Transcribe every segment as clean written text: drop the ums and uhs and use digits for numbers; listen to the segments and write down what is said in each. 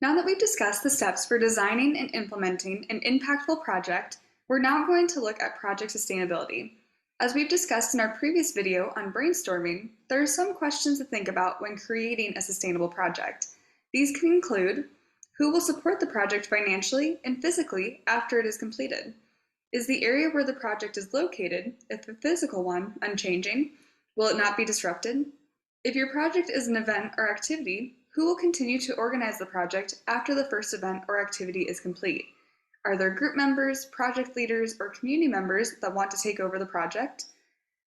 Now that we've discussed the steps for designing and implementing an impactful project, we're now going to look at project sustainability. As we've discussed in our previous video on brainstorming, there are some questions to think about when creating a sustainable project. These can include: who will support the project financially and physically after it is completed? Is the area where the project is located, if the physical one, unchanging? Will it not be disrupted? If your project is an event or activity, who will continue to organize the project after the first event or activity is complete? Are there group members, project leaders, or community members that want to take over the project?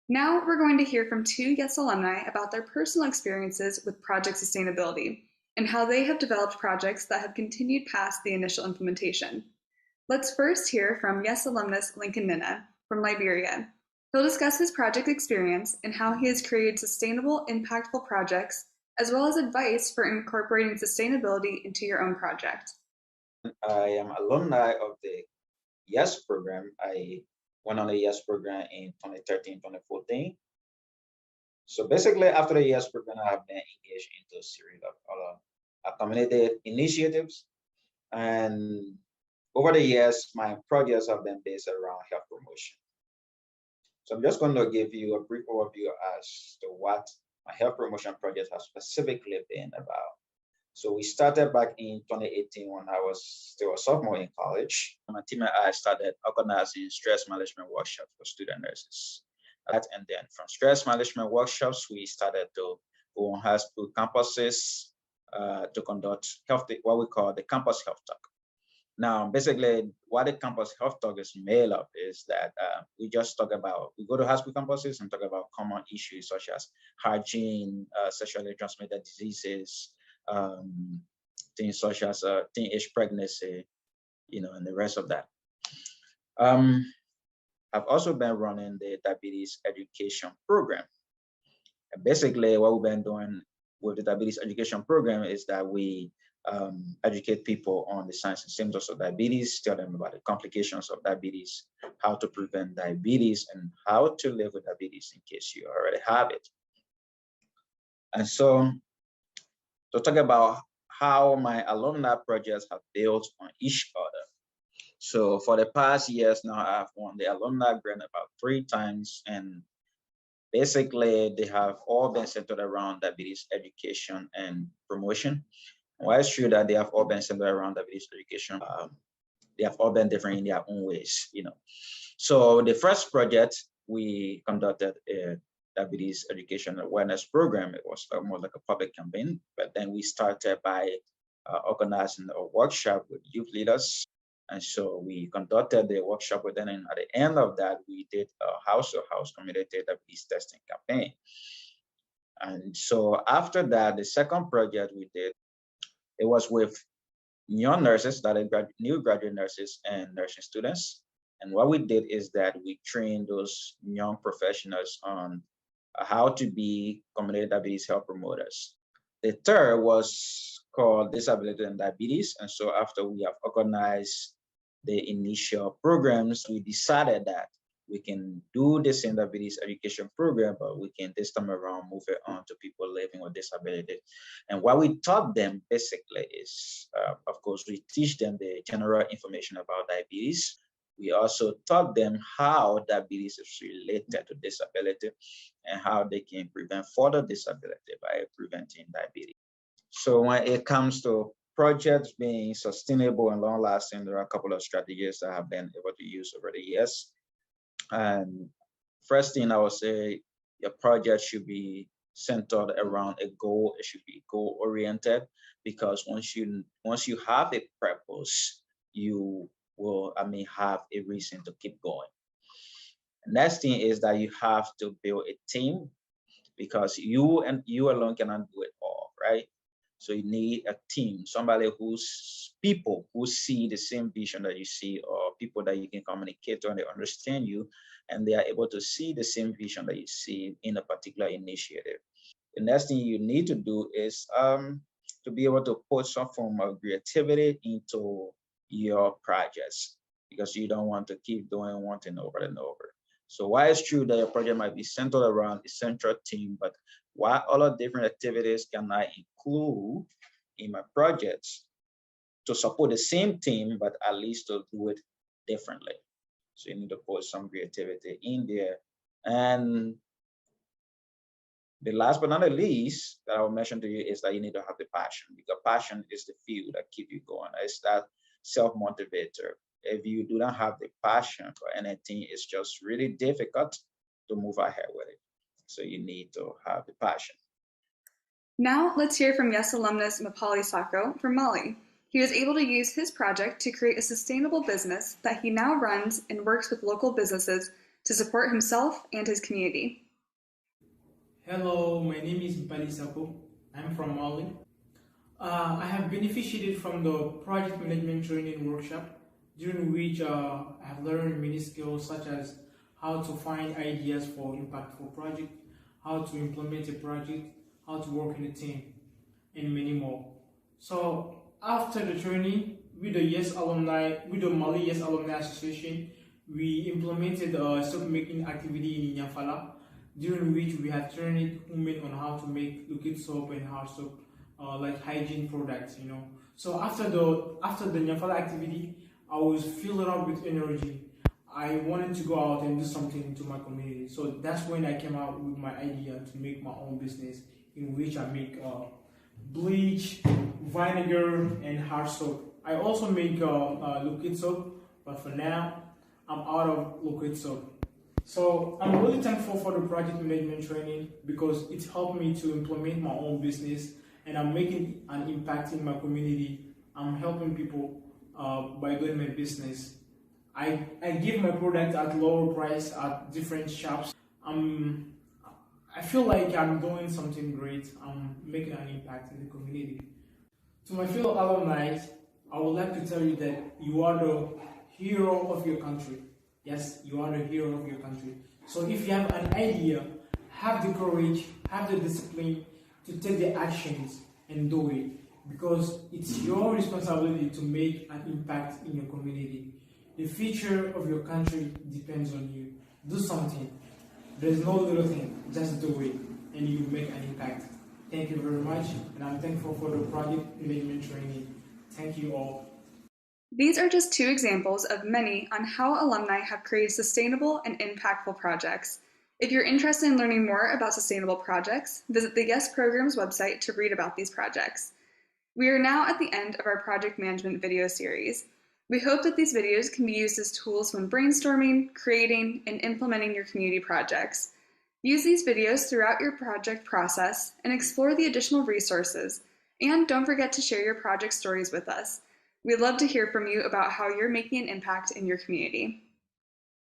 Now we're going to hear from two Yes alumni about their personal experiences with project sustainability and how they have developed projects that have continued past the initial implementation. Let's first hear from Yes alumnus Lincoln Nina from Liberia. He'll discuss his project experience and how he has created sustainable, impactful projects, as well as advice for incorporating sustainability into your own project. I am alumni of the YES program. I went on the YES program in 2013, 2014. So basically, after the YES program, I have been engaged into a series of other community initiatives. And over the years, my projects have been based around health promotion. So I'm just going to give you a brief overview as to what my health promotion projects have specifically been about. So we started back in 2018 when I was still a sophomore in college. My team and I started organizing stress management workshops for student nurses. And then from stress management workshops, we started to go on high school campuses to conduct what we call the campus health talk. Now, basically, what the campus health talk is made of is that we just talk about, we go to high school campuses and talk about common issues such as hygiene, sexually transmitted diseases, things such as teenage pregnancy, and the rest of that. I've also been running the diabetes education program. And basically, what we've been doing with the diabetes education program is that we educate people on the signs and symptoms of diabetes, tell them about the complications of diabetes, how to prevent diabetes, and how to live with diabetes in case you already have it. And so, to talk about how my alumni projects have built on each other. So for the past years now, I've won the alumni grant about 3 times, and basically they have all been centered around diabetes education and promotion. While it's true that they have all been centered around diabetes education, they have all been different in their own ways, So the first project we conducted a diabetes education awareness program. It was more like a public campaign, but then we started by organizing a workshop with youth leaders. And so we conducted the workshop with them, and at the end of that, we did a house-to-house community diabetes testing campaign. And so after that, the second project we did, it was with young nurses, new graduate nurses and nursing students. And what we did is that we trained those young professionals on how to be community diabetes health promoters. The third was called Disability and Diabetes. And so after we have organized the initial programs, we decided that we can do this in diabetes education program, but we can this time around move it on to people living with disability. And what we taught them basically is, of course, we teach them the general information about diabetes. We also taught them how diabetes is related to disability and how they can prevent further disability by preventing diabetes. So when it comes to projects being sustainable and long-lasting, there are a couple of strategies that I have been able to use over the years. And first thing I would say, your project should be centered around a goal. It should be goal-oriented, because once you have a purpose, you will have a reason to keep going. The next thing is that you have to build a team, because you alone cannot do it all, right? So you need a team, somebody people who see the same vision that you see, or people that you can communicate to and they understand you, and they are able to see the same vision that you see in a particular initiative. The next thing you need to do is to be able to put some form of creativity into your projects, because you don't want to keep doing one thing over and over. So while it's true that your project might be centered around a central team, but what other different activities can I include in my projects to support the same team, but at least to do it differently. So you need to put some creativity in there. And the last but not the least that I will mention to you is that you need to have the passion, because passion is the fuel that keeps you going. It's that self-motivator. If you do not have the passion for anything, it's just really difficult to move ahead with it. So you need to have the passion. Now let's hear from YES alumnus Mapali Sako from Mali. He was able to use his project to create a sustainable business that he now runs and works with local businesses to support himself and his community. Hello, my name is Mapali Sako. I'm from Mali. I have benefited from the project management training workshop, during which I have learned many skills such as how to find ideas for impactful project, how to implement a project, how to work in a team, and many more. So after the training with the YES alumni, with the Mali YES Alumni Association, we implemented a soap-making activity in Nyafala, during which we have trained women on how to make liquid soap and hard soap, like hygiene products, you know. So after the Nyafala activity, I was filled up with energy. I wanted to go out and do something to my community. So that's when I came out with my idea to make my own business, in which I make bleach, vinegar, and hard soap. I also make liquid soap, but for now, I'm out of liquid soap. So I'm really thankful for the project management training, because it helped me to implement my own business, and I'm making an impact in my community. I'm helping people by doing my business. I give my product at lower price at different shops. I feel like I'm doing something great. I'm making an impact in the community. To my fellow alumni, I would like to tell you that you are the hero of your country. Yes, you are the hero of your country. So if you have an idea, have the courage, have the discipline to take the actions and do it, because it's your responsibility to make an impact in your community. The future of your country depends on you. Do something. There's no little thing, just do it, and you make an impact. Thank you very much, and I'm thankful for the project management training. Thank you all. These are just two examples of many on how alumni have created sustainable and impactful projects. If you're interested in learning more about sustainable projects, visit the YES Program's website to read about these projects. We are now at the end of our project management video series. We hope that these videos can be used as tools when brainstorming, creating, and implementing your community projects. Use these videos throughout your project process and explore the additional resources. And don't forget to share your project stories with us. We'd love to hear from you about how you're making an impact in your community.